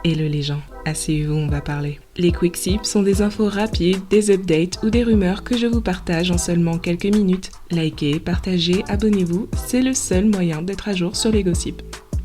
Hello les gens, asseyez-vous, on va parler. Les Quick Sips sont des infos rapides, des updates ou des rumeurs que je vous partage en seulement quelques minutes. Likez, partagez, abonnez-vous, c'est le seul moyen d'être à jour sur les gossips.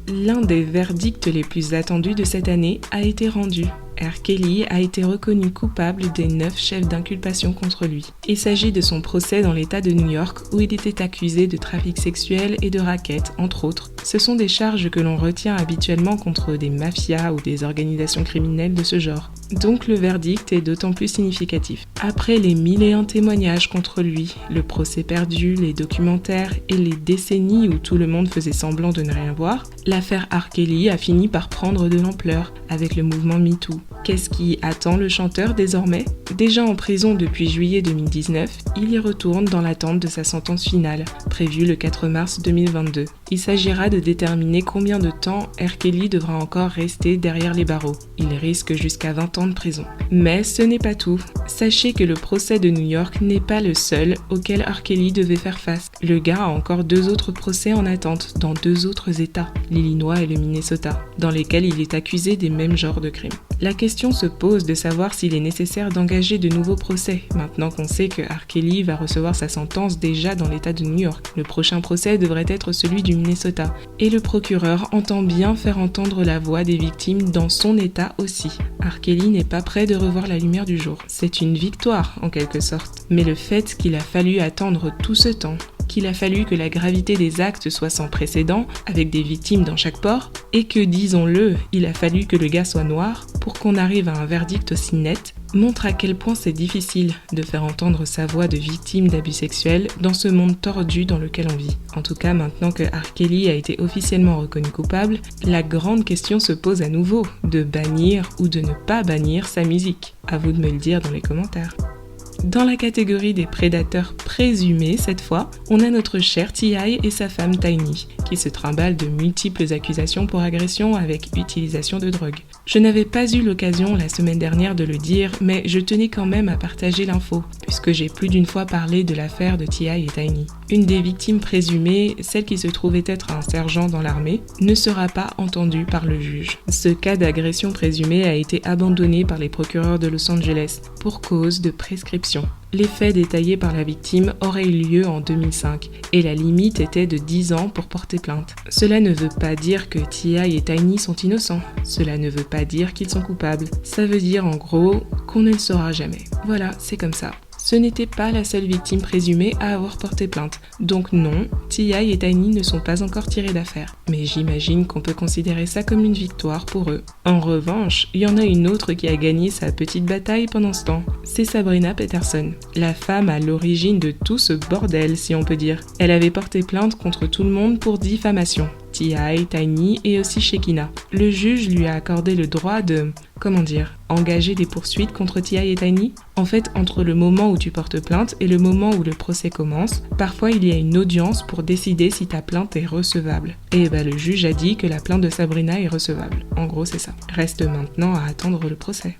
L'un des verdicts les plus attendus de cette année a été rendu. R. Kelly a été reconnu coupable des 9 chefs d'inculpation contre lui. Il s'agit de son procès dans l'État de New York où il était accusé de trafic sexuel et de racket, entre autres. Ce sont des charges que l'on retient habituellement contre des mafias ou des organisations criminelles de ce genre. Donc le verdict est d'autant plus significatif. Après les 1001 témoignages contre lui, le procès perdu, les documentaires et les décennies où tout le monde faisait semblant de ne rien voir, l'affaire R. Kelly a fini par prendre de l'ampleur avec le mouvement MeToo. Qu'est-ce qui attend le chanteur désormais ? Déjà en prison depuis juillet 2019, il y retourne dans l'attente de sa sentence finale, prévue le 4 mars 2022. Il s'agira de déterminer combien de temps R. Kelly devra encore rester derrière les barreaux. Il risque jusqu'à 20 ans de prison. Mais ce n'est pas tout. Sachez que le procès de New York n'est pas le seul auquel R. Kelly devait faire face. Le gars a encore 2 autres procès en attente dans 2 autres États, l'Illinois et le Minnesota, dans lesquels il est accusé des mêmes genres de crimes. La question se pose de savoir s'il est nécessaire d'engager de nouveaux procès, maintenant qu'on sait que R. Kelly va recevoir sa sentence déjà dans l'État de New York. Le prochain procès devrait être celui du Minnesota, et le procureur entend bien faire entendre la voix des victimes dans son État aussi. R. Kelly n'est pas prêt de revoir la lumière du jour. C'est une victoire, en quelque sorte. Mais le fait qu'il a fallu attendre tout ce temps, qu'il a fallu que la gravité des actes soit sans précédent, avec des victimes dans chaque port, et que, disons-le, il a fallu que le gars soit noir pour qu'on arrive à un verdict aussi net, montre à quel point c'est difficile de faire entendre sa voix de victime d'abus sexuels dans ce monde tordu dans lequel on vit. En tout cas, maintenant que R. Kelly a été officiellement reconnu coupable, la grande question se pose à nouveau, de bannir ou de ne pas bannir sa musique. À vous de me le dire dans les commentaires. Dans la catégorie des prédateurs présumés, cette fois, on a notre cher T.I. et sa femme Tiny, qui se trimballent de multiples accusations pour agression avec utilisation de drogue. Je n'avais pas eu l'occasion la semaine dernière de le dire, mais je tenais quand même à partager l'info, puisque j'ai plus d'une fois parlé de l'affaire de T.I. et Tiny. Une des victimes présumées, celle qui se trouvait être un sergent dans l'armée, ne sera pas entendue par le juge. Ce cas d'agression présumée a été abandonné par les procureurs de Los Angeles pour cause de prescription. Les faits détaillés par la victime auraient eu lieu en 2005 et la limite était de 10 ans pour porter plainte. Cela ne veut pas dire que T.I. et Tiny sont innocents. Cela ne veut pas dire qu'ils sont coupables. Ça veut dire en gros qu'on ne le saura jamais. Voilà, c'est comme ça. Ce n'était pas la seule victime présumée à avoir porté plainte. Donc non, T.I. et Tiny ne sont pas encore tirés d'affaire. Mais j'imagine qu'on peut considérer ça comme une victoire pour eux. En revanche, il y en a une autre qui a gagné sa petite bataille pendant ce temps. C'est Sabrina Peterson, la femme à l'origine de tout ce bordel, si on peut dire. Elle avait porté plainte contre tout le monde pour diffamation. T.I., Tiny et aussi Shekinah. Le juge lui a accordé le droit de, engager des poursuites contre T.I. et Tiny. En fait, entre le moment où tu portes plainte et le moment où le procès commence, parfois il y a une audience pour décider si ta plainte est recevable. Et le juge a dit que la plainte de Sabrina est recevable. En gros, c'est ça. Reste maintenant à attendre le procès.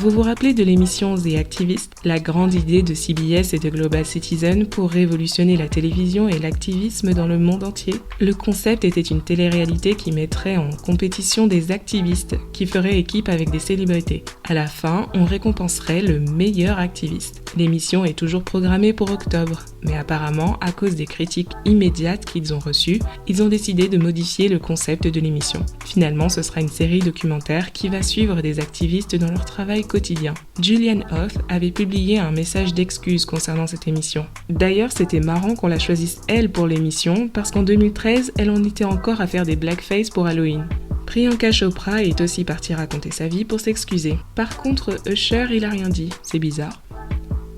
Vous vous rappelez de l'émission The Activist, la grande idée de CBS et de Global Citizen pour révolutionner la télévision et l'activisme dans le monde entier ? Le concept était une télé-réalité qui mettrait en compétition des activistes qui feraient équipe avec des célébrités. À la fin, on récompenserait le meilleur activiste. L'émission est toujours programmée pour octobre, mais apparemment, à cause des critiques immédiates qu'ils ont reçues, ils ont décidé de modifier le concept de l'émission. Finalement, ce sera une série documentaire qui va suivre des activistes dans leur travail quotidien. Julianne Hough avait publié un message d'excuse concernant cette émission. D'ailleurs, c'était marrant qu'on la choisisse elle pour l'émission, parce qu'en 2013, elle en était encore à faire des blackface pour Halloween. Priyanka Chopra est aussi partie raconter sa vie pour s'excuser. Par contre, Usher, il a rien dit. C'est bizarre.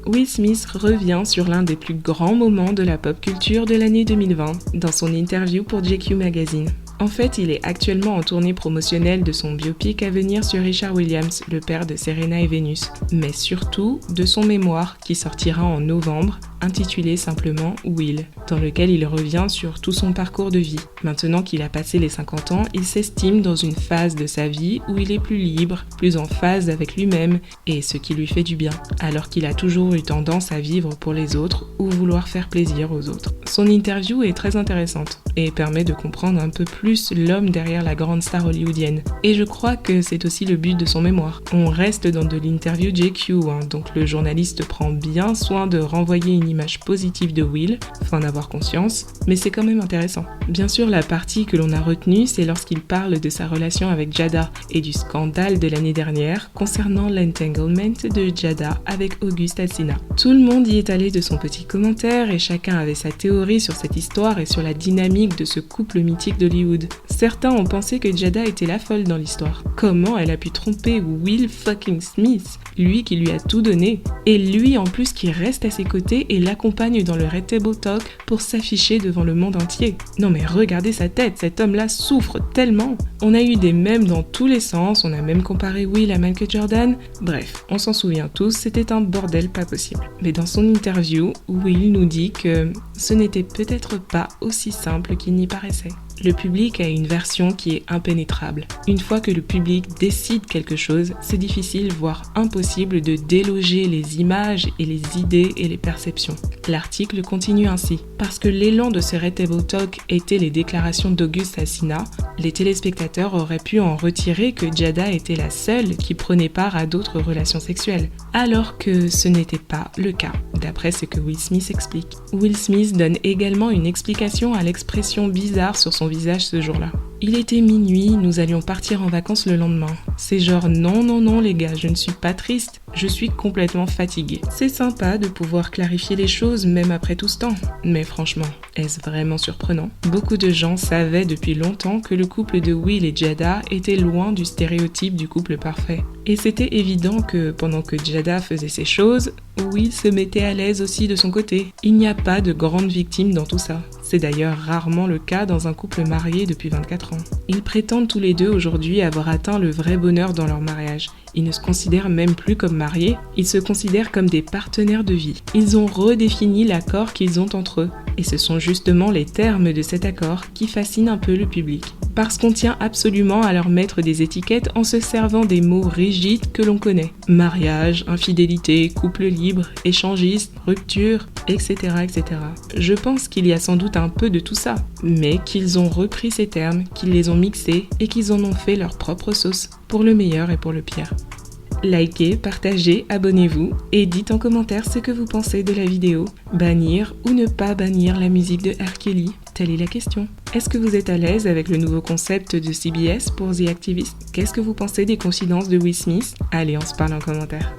Will Smith revient sur l'un des plus grands moments de la pop culture de l'année 2020 dans son interview pour GQ Magazine. En fait, il est actuellement en tournée promotionnelle de son biopic à venir sur Richard Williams, le père de Serena et Venus, mais surtout de son mémoire qui sortira en novembre, intitulé simplement Will, dans lequel il revient sur tout son parcours de vie. Maintenant qu'il a passé les 50 ans, il s'estime dans une phase de sa vie où il est plus libre, plus en phase avec lui-même et ce qui lui fait du bien, alors qu'il a toujours eu tendance à vivre pour les autres ou vouloir faire plaisir aux autres. Son interview est très intéressante et permet de comprendre un peu plus plus l'homme derrière la grande star hollywoodienne. Et je crois que c'est aussi le but de son mémoire. On reste dans de l'interview JQ, donc le journaliste prend bien soin de renvoyer une image positive de Will, faut en avoir conscience, mais c'est quand même intéressant. Bien sûr, la partie que l'on a retenue, c'est lorsqu'il parle de sa relation avec Jada et du scandale de l'année dernière concernant l'entanglement de Jada avec August Alsina. Tout le monde y est allé de son petit commentaire et chacun avait sa théorie sur cette histoire et sur la dynamique de ce couple mythique d'Hollywood. Certains ont pensé que Jada était la folle dans l'histoire. Comment elle a pu tromper Will fucking Smith, lui qui lui a tout donné, et lui en plus qui reste à ses côtés et l'accompagne dans le Red Table Talk pour s'afficher devant le monde entier. Non mais regardez sa tête, cet homme-là souffre tellement. On a eu des mèmes dans tous les sens, on a même comparé Will à Michael Jordan. Bref, on s'en souvient tous, c'était un bordel pas possible. Mais dans son interview, Will nous dit que ce n'était peut-être pas aussi simple qu'il n'y paraissait. Le public a une version qui est impénétrable. Une fois que le public décide quelque chose, c'est difficile, voire impossible de déloger les images et les idées et les perceptions. L'article continue ainsi. Parce que l'élan de ce Red Table Talk était les déclarations d'August Alsina, les téléspectateurs auraient pu en retirer que Jada était la seule qui prenait part à d'autres relations sexuelles. Alors que ce n'était pas le cas, d'après ce que Will Smith explique. Will Smith donne également une explication à l'expression bizarre sur son visage ce jour-là. Il était minuit, nous allions partir en vacances le lendemain. C'est genre non les gars, je ne suis pas triste, je suis complètement fatiguée. C'est sympa de pouvoir clarifier les choses même après tout ce temps. Mais franchement, est-ce vraiment surprenant ? Beaucoup de gens savaient depuis longtemps que le couple de Will et Jada était loin du stéréotype du couple parfait. Et c'était évident que pendant que Jada faisait ses choses, Will se mettait à l'aise aussi de son côté. Il n'y a pas de grande victime dans tout ça. C'est d'ailleurs rarement le cas dans un couple marié depuis 24 ans. Ils prétendent tous les deux aujourd'hui avoir atteint le vrai bonheur dans leur mariage. Ils ne se considèrent même plus comme mariés, ils se considèrent comme des partenaires de vie. Ils ont redéfini l'accord qu'ils ont entre eux. Et ce sont justement les termes de cet accord qui fascinent un peu le public. Parce qu'on tient absolument à leur mettre des étiquettes en se servant des mots rigides que l'on connaît. Mariage, infidélité, couple libre, échangiste, rupture, etc. etc. Je pense qu'il y a sans doute un peu de tout ça, mais qu'ils ont repris ces termes, qu'ils les ont mixés et qu'ils en ont fait leur propre sauce, pour le meilleur et pour le pire. Likez, partagez, abonnez-vous et dites en commentaire ce que vous pensez de la vidéo. Bannir ou ne pas bannir la musique de R. Kelly ? Telle est la question. Est-ce que vous êtes à l'aise avec le nouveau concept de CBS pour The Activist ? Qu'est-ce que vous pensez des coïncidences de Will Smith ? Allez, on se parle en commentaire.